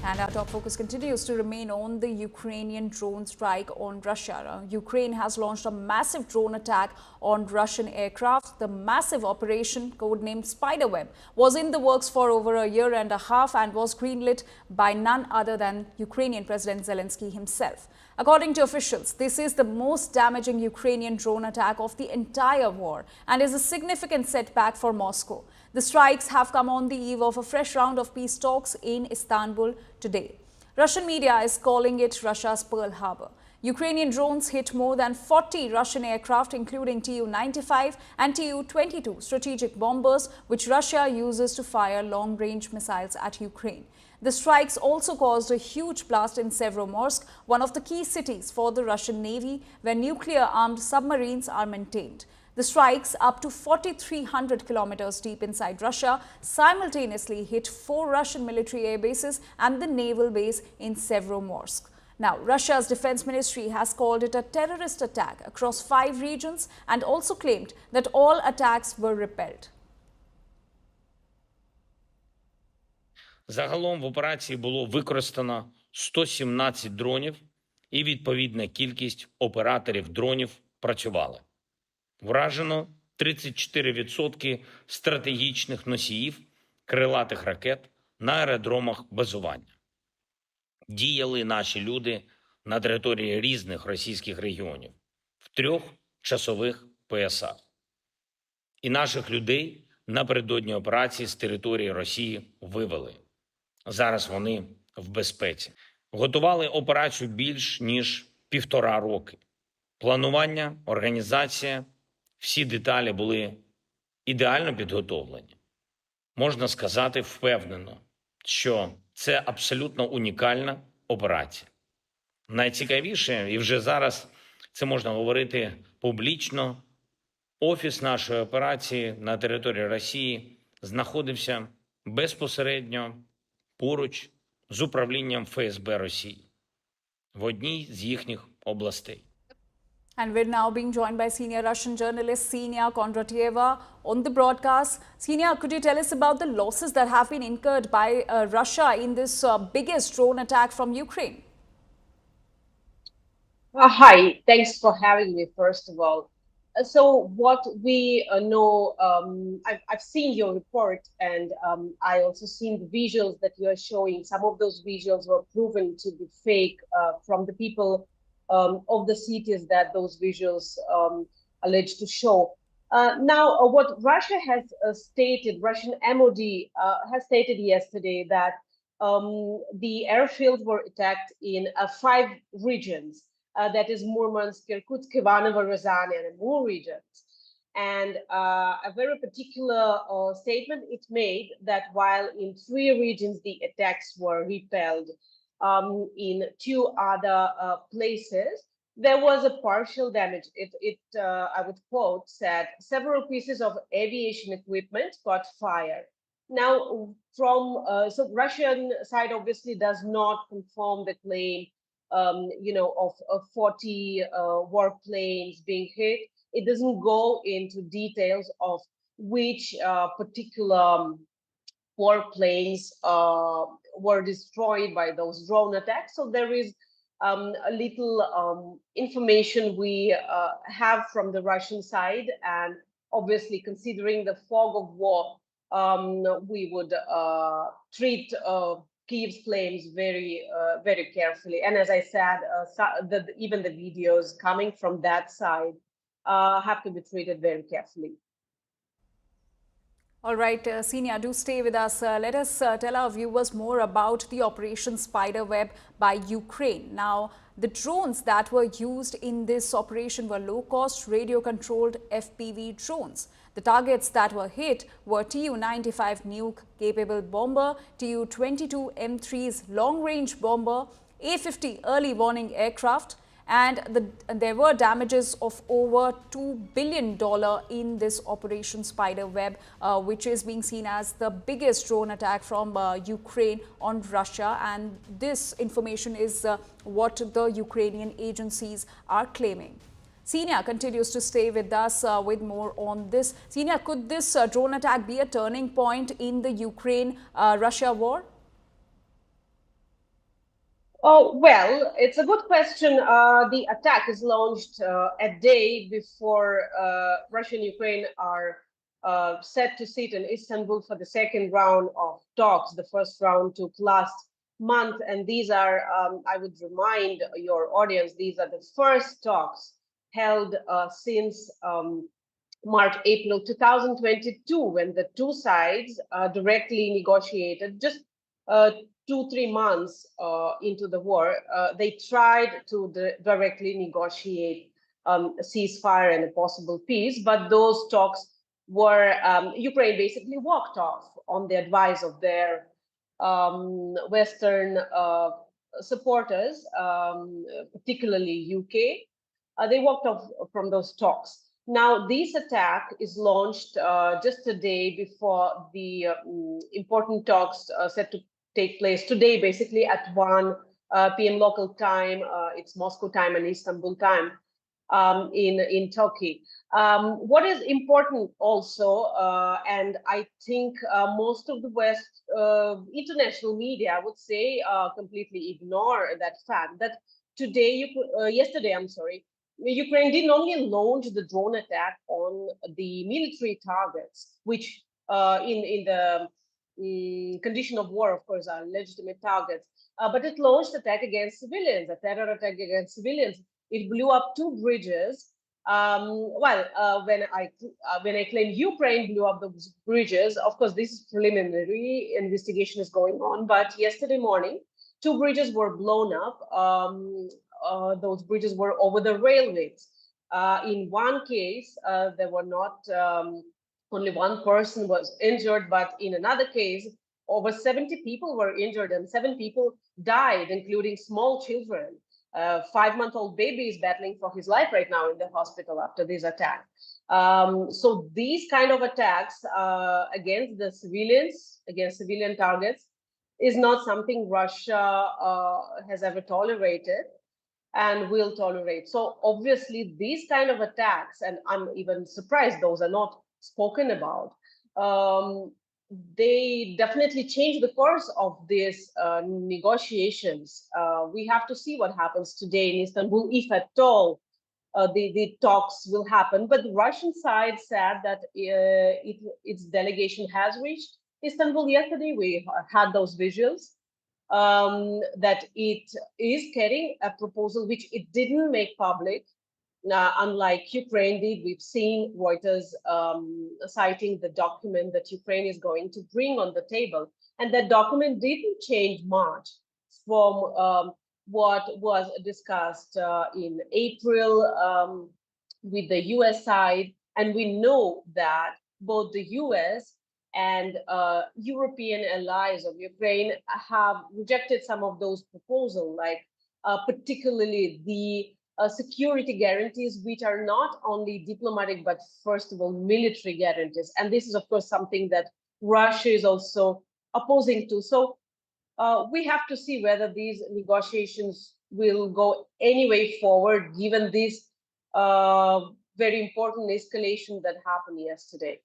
And our top focus continues to remain on the Ukrainian drone strike on Russia. Ukraine has launched a massive drone attack on Russian aircraft. The massive operation, codenamed Spiderweb, was in the works for over a year and a half and was greenlit by none other than Ukrainian President Zelensky himself. According to officials, this is the most damaging Ukrainian drone attack of the entire war and is a significant setback for Moscow. The strikes have come on the eve of a fresh round of peace talks in Istanbul today. Russian media is calling it Russia's Pearl Harbor. Ukrainian drones hit more than 40 Russian aircraft, including Tu-95 and Tu-22 strategic bombers, which Russia uses to fire long-range missiles at Ukraine. The strikes also caused a huge blast in Severomorsk, one of the key cities for the Russian Navy, where nuclear-armed submarines are maintained. The strikes, up to 4,300 kilometers deep inside Russia, simultaneously hit 4 Russian military airbases and the naval base in Severomorsk. Now, Russia's defense ministry has called it a terrorist attack across 5 regions and also claimed that all attacks were repelled. Загалом в операції було використано 117 дронів і відповідна кількість операторів дронів працювали. Вражено 34% стратегічних носіїв крилатих ракет на аеродромах базування. Діяли наші люди на території різних російських регіонів в 3 часових поясах. І наших людей напередодні операції з території Росії вивели. Зараз вони в безпеці. Готували операцію більш ніж 1,5 роки. Планування, організація, всі деталі були ідеально підготовлені. Можна сказати впевнено, що це абсолютно унікальна операція. Найцікавіше, і вже зараз це можна говорити публічно, офіс нашої операції на території Росії знаходився безпосередньо поруч з управлінням ФСБ Росії в одній з їхніх областей. And we're now being joined by senior Russian journalist Ksenia Kondratieva on the broadcast. Ksenia, could you tell us about the losses that have been incurred by Russia in this biggest drone attack from Ukraine? Hi, thanks for having me, first of all. So what we know, I've seen your report, and I also seen the visuals that you are showing. Some of those visuals were proven to be fake from the people of the cities that those visuals alleged to show. Now, what Russia has stated, Russian MOD has stated yesterday that the airfields were attacked in 5 regions. That is Murmansk, Irkutsk, Ivanovo, Ryazan, and Amur regions. And a very particular statement it made that while in 3 regions the attacks were repelled, in 2 other places, there was a partial damage. I would quote, said, several pieces of aviation equipment caught fire. Now, so Russian side obviously does not confirm the claim, of 40 warplanes being hit. It doesn't go into details of which particular warplanes were destroyed by those drone attacks. So there is a little information we have from the Russian side, and obviously considering the fog of war, we would treat Kyiv's claims very carefully. And as I said, even the videos coming from that side have to be treated very carefully. All right, Ksenia, do stay with us. Let us tell our viewers more about the Operation Spiderweb by Ukraine. Now, the drones that were used in this operation were low-cost, radio-controlled FPV drones. The targets that were hit were Tu-95 nuke-capable bomber, Tu-22 M3's long-range bomber, A-50 early warning aircraft, and there were damages of over $2 billion in this Operation Spiderweb, which is being seen as the biggest drone attack from Ukraine on Russia. And this information is what the Ukrainian agencies are claiming. Ksenia continues to stay with us with more on this. Ksenia, could this drone attack be a turning point in the Ukraine-Russia war? Oh, well, it's a good question. The attack is launched a day before Russia and Ukraine are set to sit in Istanbul for the second round of talks. The first round took last month, and these are, I would remind your audience, these are the first talks held since March, April 2022, when the two sides directly negotiated just uh, 2, 3 months into the war. They tried to directly negotiate a ceasefire and a possible peace, but those talks were, Ukraine basically walked off on the advice of their Western supporters, particularly UK. They walked off from those talks. Now, this attack is launched just a day before the important talks set to take place today, basically at 1 p.m. local time. It's Moscow time and Istanbul time in Turkey. What is important also, and I think most of the West international media, I would say, completely ignore that fact that yesterday, I'm sorry, Ukraine didn't only launch the drone attack on the military targets, which in the condition of war, of course, are legitimate targets, but it launched attack against civilians, a terror attack against civilians. It blew up two bridges. When I claim Ukraine blew up those bridges, of course, this is preliminary investigation is going on. But yesterday morning, two bridges were blown up. Those bridges were over the railways. In one case, there were not only one person was injured, but in another case, over 70 people were injured and 7 people died, including small children. A 5-month-old baby is battling for his life right now in the hospital after this attack. So these kind of attacks against the civilians, against civilian targets, is not something Russia has ever tolerated and will tolerate. So obviously these kind of attacks, and I'm even surprised those are not spoken about, they definitely change the course of these negotiations. We have to see what happens today in Istanbul, if at all the talks will happen. But the Russian side said that its delegation has reached Istanbul yesterday. We had those visuals that it is carrying a proposal which it didn't make public. Unlike Ukraine did, we've seen Reuters citing the document that Ukraine is going to bring on the table. And that document didn't change much from what was discussed in April with the US side. And we know that both the US and European allies of Ukraine have rejected some of those proposals, like particularly the security guarantees, which are not only diplomatic, but first of all, military guarantees. And this is, of course, something that Russia is also opposing to. So we have to see whether these negotiations will go any way forward, given this very important escalation that happened yesterday.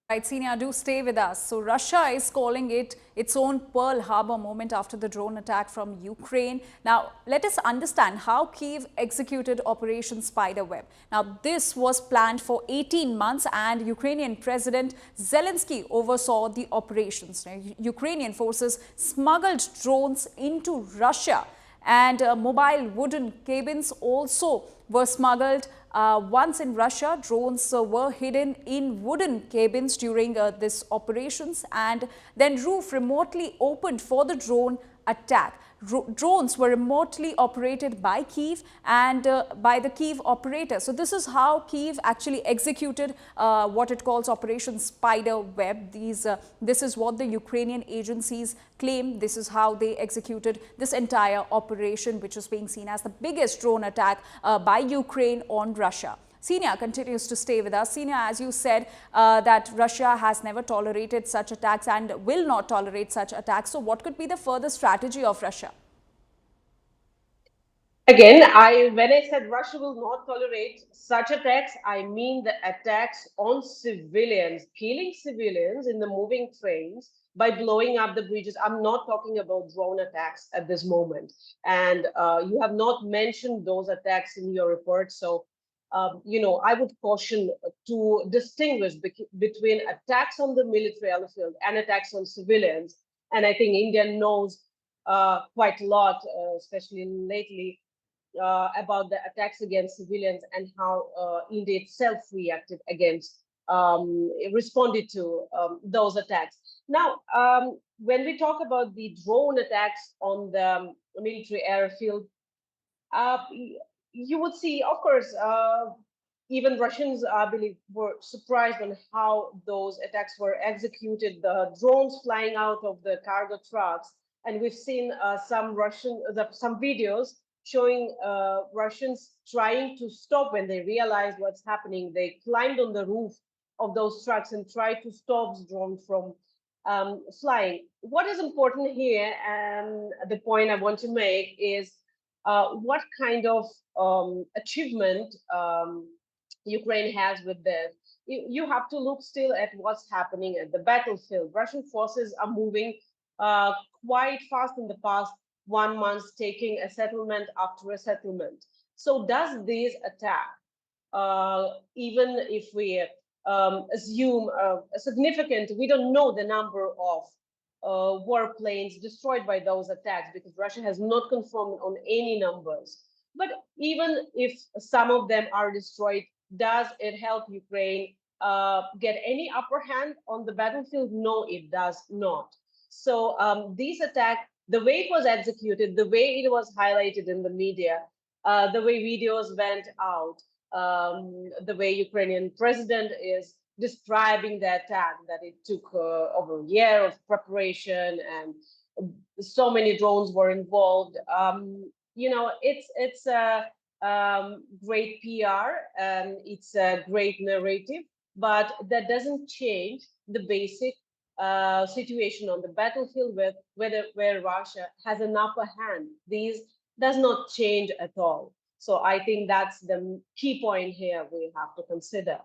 Right, Senia, do stay with us. So Russia is calling it its own Pearl Harbor moment after the drone attack from Ukraine. Now, let us understand how Kyiv executed Operation Spiderweb. Now, this was planned for 18 months and Ukrainian President Zelensky oversaw the operations. Now, Ukrainian forces smuggled drones into Russia, and mobile wooden cabins also were smuggled. Once in Russia, drones were hidden in wooden cabins during this operations, and then roof remotely opened for the drone attack. Drones were remotely operated by Kyiv and by the Kyiv operator. So this is how Kyiv actually executed what it calls Operation Spiderweb. This is what the Ukrainian agencies claim. This is how they executed this entire operation, which is being seen as the biggest drone attack by Ukraine on Russia. Senia continues to stay with us. Senia, as you said, that Russia has never tolerated such attacks and will not tolerate such attacks. So what could be the further strategy of Russia? Again, when I said Russia will not tolerate such attacks, I mean the attacks on civilians, killing civilians in the moving trains, by blowing up the bridges. I'm not talking about drone attacks at this moment. And you have not mentioned those attacks in your report. So, I would caution to distinguish between attacks on the military field and attacks on civilians. And I think India knows quite a lot, especially lately, about the attacks against civilians and how India itself reacted responded to those attacks. Now, when we talk about the drone attacks on the military airfield, uh, you would see, of course, even Russians, I believe, were surprised on how those attacks were executed. The drones flying out of the cargo trucks, and we've seen some videos showing Russians trying to stop when they realized what's happening. They climbed on the roof of those trucks and tried to stop the drone from flying. What is important here, and the point I want to make is what kind of achievement Ukraine has with this. You have to look still at what's happening at the battlefield. Russian forces are moving quite fast in the past 1 month, taking a settlement after a settlement. So does this attack, even if we assume a significant, we don't know the number of warplanes destroyed by those attacks because Russia has not confirmed on any numbers. But even if some of them are destroyed, does it help Ukraine get any upper hand on the battlefield? No, it does not. So this attack, the way it was executed, the way it was highlighted in the media, the way videos went out, the way Ukrainian president is describing the attack, that it took over a year of preparation and so many drones were involved. It's a great PR and it's a great narrative, but that doesn't change the basic situation on the battlefield where Russia has an upper hand. These does not change at all. So I think that's the key point here we have to consider.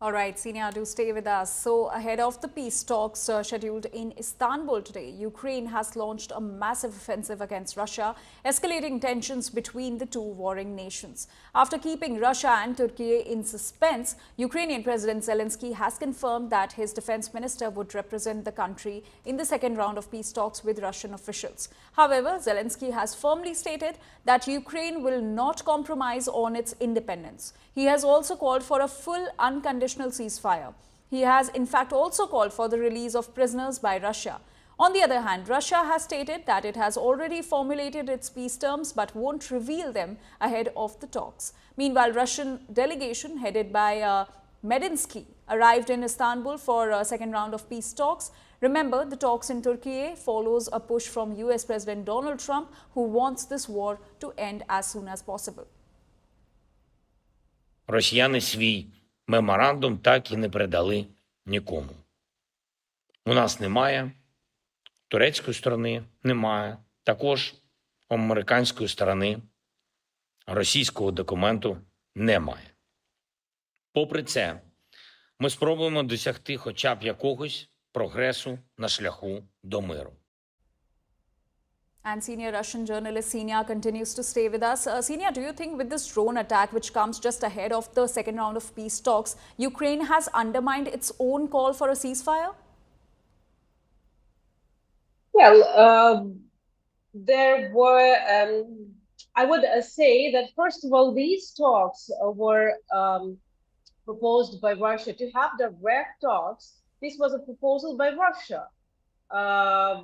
All right, Senior, do stay with us. So, ahead of the peace talks scheduled in Istanbul today, Ukraine has launched a massive offensive against Russia, escalating tensions between the two warring nations. After keeping Russia and Turkey in suspense, Ukrainian President Zelensky has confirmed that his defense minister would represent the country in the second round of peace talks with Russian officials. However, Zelensky has firmly stated that Ukraine will not compromise on its independence. He has also called for a full unconditional ceasefire. He has in fact also called for the release of prisoners by Russia. On the other hand, Russia has stated that it has already formulated its peace terms but won't reveal them ahead of the talks. Meanwhile, Russian delegation headed by Medinsky arrived in Istanbul for a second round of peace talks. Remember, the talks in Turkey follows a push from US President Donald Trump, who wants this war to end as soon as possible. Росіяни свій меморандум так і не передали нікому. У нас немає, турецької сторони немає, також у американської сторони російського документу немає. Попри це, ми спробуємо досягти хоча б якогось прогресу на шляху до миру. And senior Russian journalist Senia continues to stay with us. Senia, do you think with this drone attack, which comes just ahead of the second round of peace talks, Ukraine has undermined its own call for a ceasefire? Well, there were, I would say that first of all, these talks were proposed by Russia to have direct talks. This was a proposal by Russia.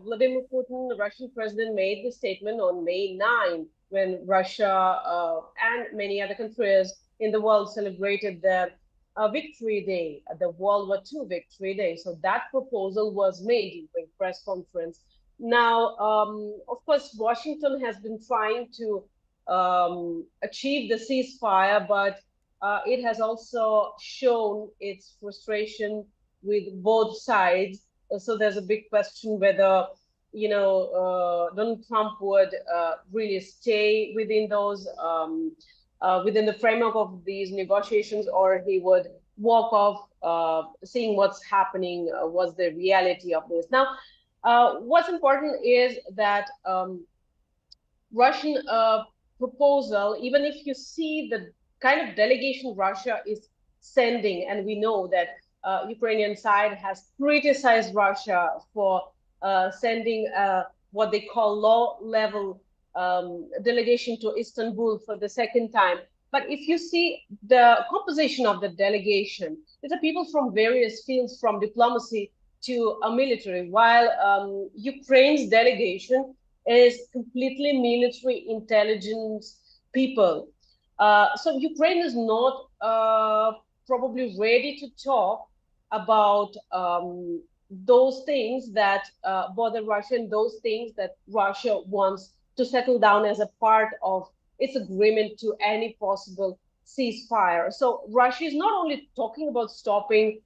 Vladimir Putin, the Russian president, made the statement on May 9 when Russia and many other countries in the world celebrated the Victory Day, the World War II Victory Day. So that proposal was made during press conference. Now, of course, Washington has been trying to achieve the ceasefire, but it has also shown its frustration with both sides. So there's a big question whether, Donald Trump would really stay within those, within the framework of these negotiations, or he would walk off, seeing what's happening, what's the reality of this. Now, what's important is that Russian proposal, even if you see the kind of delegation Russia is sending, and we know that Ukrainian side has criticized Russia for sending what they call low-level delegation to Istanbul for the second time. But if you see the composition of the delegation, these are people from various fields, from diplomacy to military, while Ukraine's delegation is completely military intelligence people. So Ukraine is not probably ready to talk about those things that bother Russia and those things that Russia wants to settle down as a part of its agreement to any possible ceasefire. So Russia is not only talking about stopping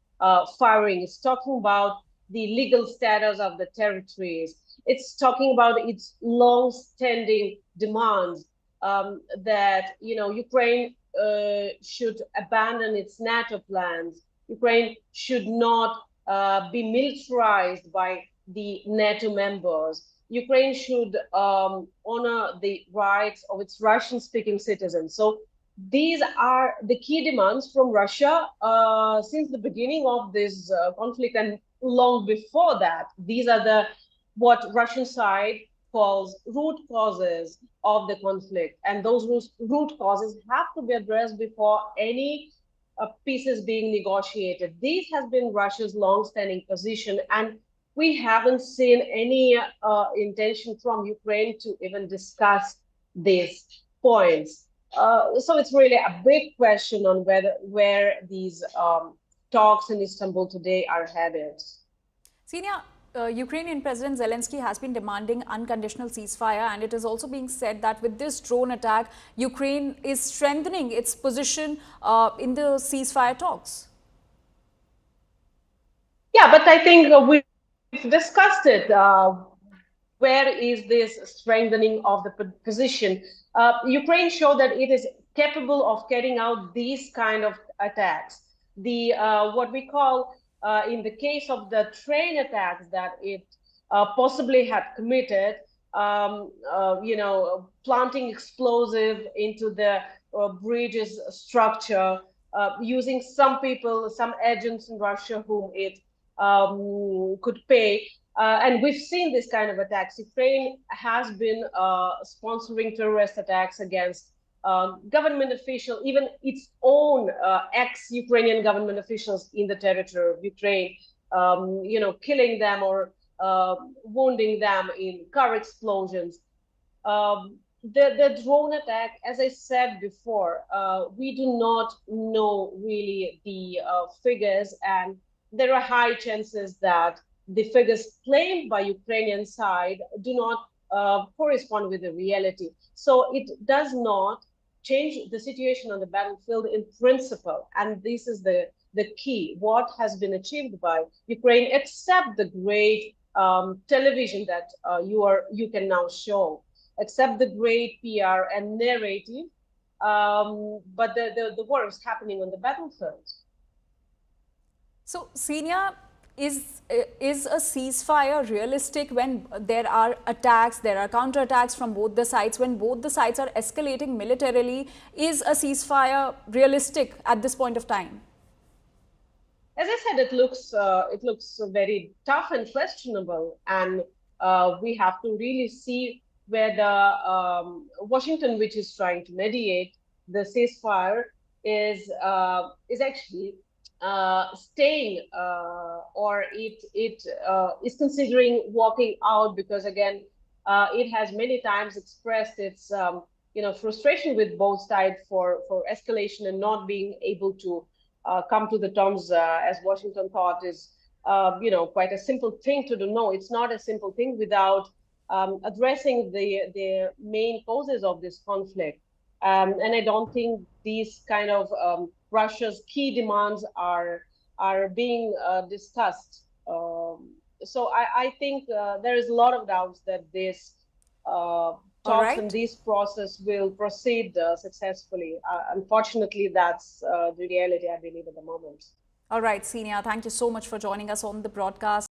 firing, it's talking about the legal status of the territories. It's talking about its long-standing demands that Ukraine should abandon its NATO plans. Ukraine should not be militarized by the NATO members. Ukraine should honor the rights of its Russian-speaking citizens. So these are the key demands from Russia since the beginning of this conflict, and long before that. These are what Russian side calls root causes of the conflict, and those root causes have to be addressed before any peace is being negotiated. This has been Russia's long-standing position, and we haven't seen any intention from Ukraine to even discuss these points. So it's really a big question on where these talks in Istanbul today are headed. Senior, Ukrainian President Zelensky has been demanding unconditional ceasefire, and it is also being said that with this drone attack, Ukraine is strengthening its position in the ceasefire talks. Yeah, but I think we've discussed it. Where is this strengthening of the position? Ukraine showed that it is capable of carrying out these kind of attacks. The what we call in the case of the train attacks that it possibly had committed, planting explosive into the bridge's structure, using some people, some agents in Russia whom it could pay. And we've seen this kind of attacks. Ukraine has been sponsoring terrorist attacks against government officials, even its own ex-Ukrainian government officials in the territory of Ukraine, killing them or wounding them in car explosions. The drone attack, as I said before, we do not know really the figures, and there are high chances that the figures claimed by Ukrainian side do not correspond with the reality. So it does not change the situation on the battlefield in principle. And this is the key. What has been achieved by Ukraine, except the great television that you can now show, except the great PR and narrative, but the war is happening on the battlefield. So, Senior, is a ceasefire realistic when there are attacks, there are counterattacks from both the sides, when both the sides are escalating militarily? Is a ceasefire realistic at this point of time? As I said, it looks very tough and questionable, and we have to really see whether Washington, which is trying to mediate the ceasefire, is actually staying, or it is considering walking out, because again, it has many times expressed its frustration with both sides for escalation and not being able to come to the terms as Washington thought is quite a simple thing to do. No, it's not a simple thing without addressing the main causes of this conflict. And I don't think these kind of Russia's key demands are being discussed. So I think there is a lot of doubts that this All talks and right. this process will proceed successfully. Unfortunately, that's the reality, I believe, at the moment. All right, Senior, thank you so much for joining us on the broadcast.